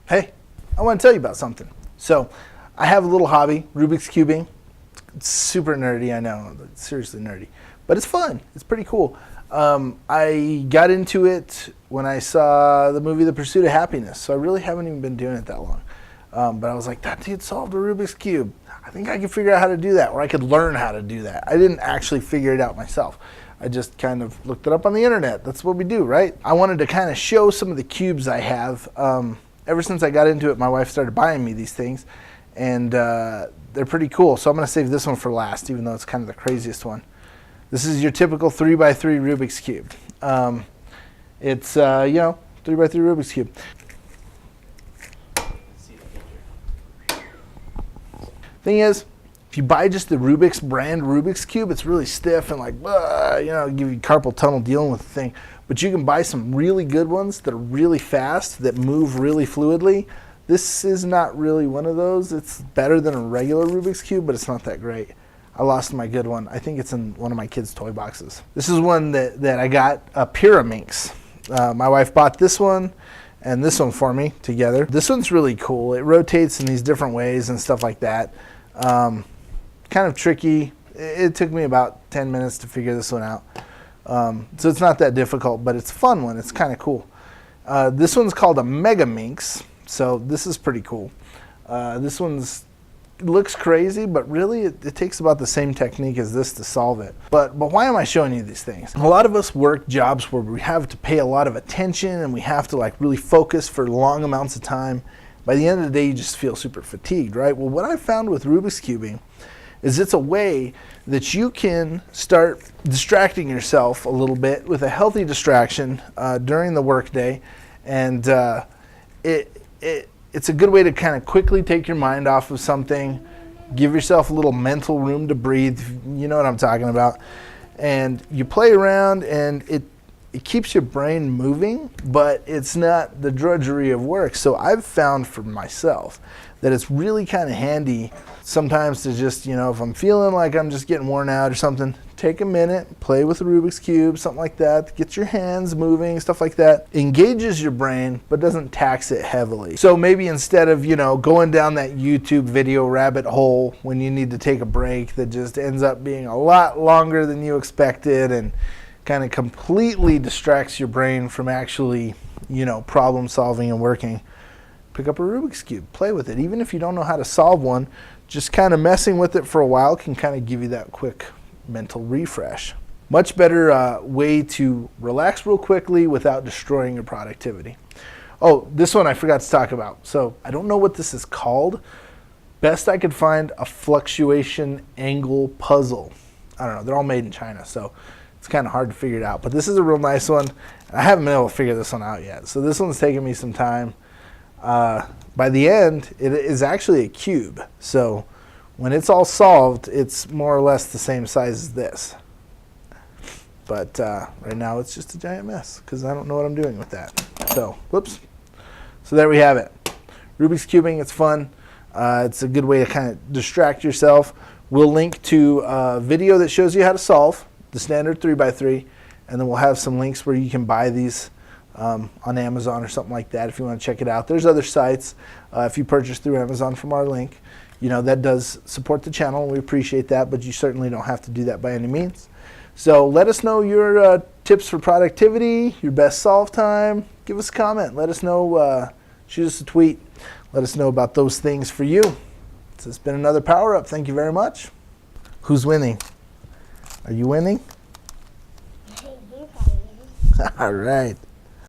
Hey, I want to tell you about something. So I have a little hobby, Rubik's Cubing. It's super nerdy, I know, it's seriously nerdy, but it's fun. It's pretty cool. I got into it when I saw the movie The Pursuit of Happiness, so I really haven't even been doing it that long. But I was like, that dude solved a Rubik's Cube. I think I could figure out how to do that, or I could learn how to do that. I didn't actually figure it out myself. I just kind of looked it up on the internet. That's what we do, right? I wanted to kind of show some of the cubes I have. Ever since I got into it, my wife started buying me these things, and they're pretty cool. So I'm going to save this one for last, even though it's kind of the craziest one. This is your typical 3x3 Rubik's Cube. It's, 3x3 Rubik's Cube. Thing is, if you buy just the Rubik's brand Rubik's Cube, it's really stiff and like, give you carpal tunnel dealing with the thing. But you can buy some really good ones that are really fast, that move really fluidly. This is not really one of those. It's better than a regular Rubik's Cube, but it's not that great. I lost my good one. I think it's in one of my kids' toy boxes. This is one that I got, a Pyraminx. My wife bought this one and this one for me together. This one's really cool. It rotates in these different ways and stuff like that. Kind of tricky. It took me about 10 minutes to figure this one out. So it's not that difficult, but it's a fun one. It's kind of cool. This one's called a Megaminx, so this is pretty cool. This one's looks crazy, but really it takes about the same technique as this to solve it. But why am I showing you these things? A lot of us work jobs where we have to pay a lot of attention and we have to like really focus for long amounts of time. By the end of the day, you just feel super fatigued, right? Well, what I found with Rubik's Cubing is it's a way that you can start distracting yourself a little bit with a healthy distraction during the workday, and it's a good way to kind of quickly take your mind off of something, give yourself a little mental room to breathe, you know what I'm talking about, and you play around, and it keeps your brain moving, but it's not the drudgery of work. So I've found for myself that it's really kind of handy sometimes to just, if I'm feeling like I'm just getting worn out or something, take a minute, play with the Rubik's Cube, something like that, get your hands moving, stuff like that. Engages your brain, but doesn't tax it heavily. So maybe instead of, going down that YouTube video rabbit hole when you need to take a break that just ends up being a lot longer than you expected and kind of completely distracts your brain from actually, problem solving and working, pick up a Rubik's Cube, play with it. Even if you don't know how to solve one, just kind of messing with it for a while can kind of give you that quick mental refresh. Much better way to relax real quickly without destroying your productivity. Oh, this one I forgot to talk about. So I don't know what this is called. Best I could find, a fluctuation angle puzzle. I don't know. They're all made in China, so it's kind of hard to figure it out. But this is a real nice one. I haven't been able to figure this one out yet. So this one's taking me some time. By the end, it is actually a cube. So when it's all solved, it's more or less the same size as this. But right now it's just a giant mess because I don't know what I'm doing with that. So, whoops. So there we have it. Rubik's Cubing, it's fun. It's a good way to kind of distract yourself. We'll link to a video that shows you how to solve the standard 3x3, and then we'll have some links where you can buy these on Amazon or something like that if you want to check it out. There's other sites. If you purchase through Amazon from our link, that does support the channel. We appreciate that, but you certainly don't have to do that by any means. So let us know your tips for productivity, your best solve time. Give us a comment. Let us know. Shoot us a tweet. Let us know about those things for you. This has been another Power Up. Thank you very much. Who's winning? Are you winning? All right.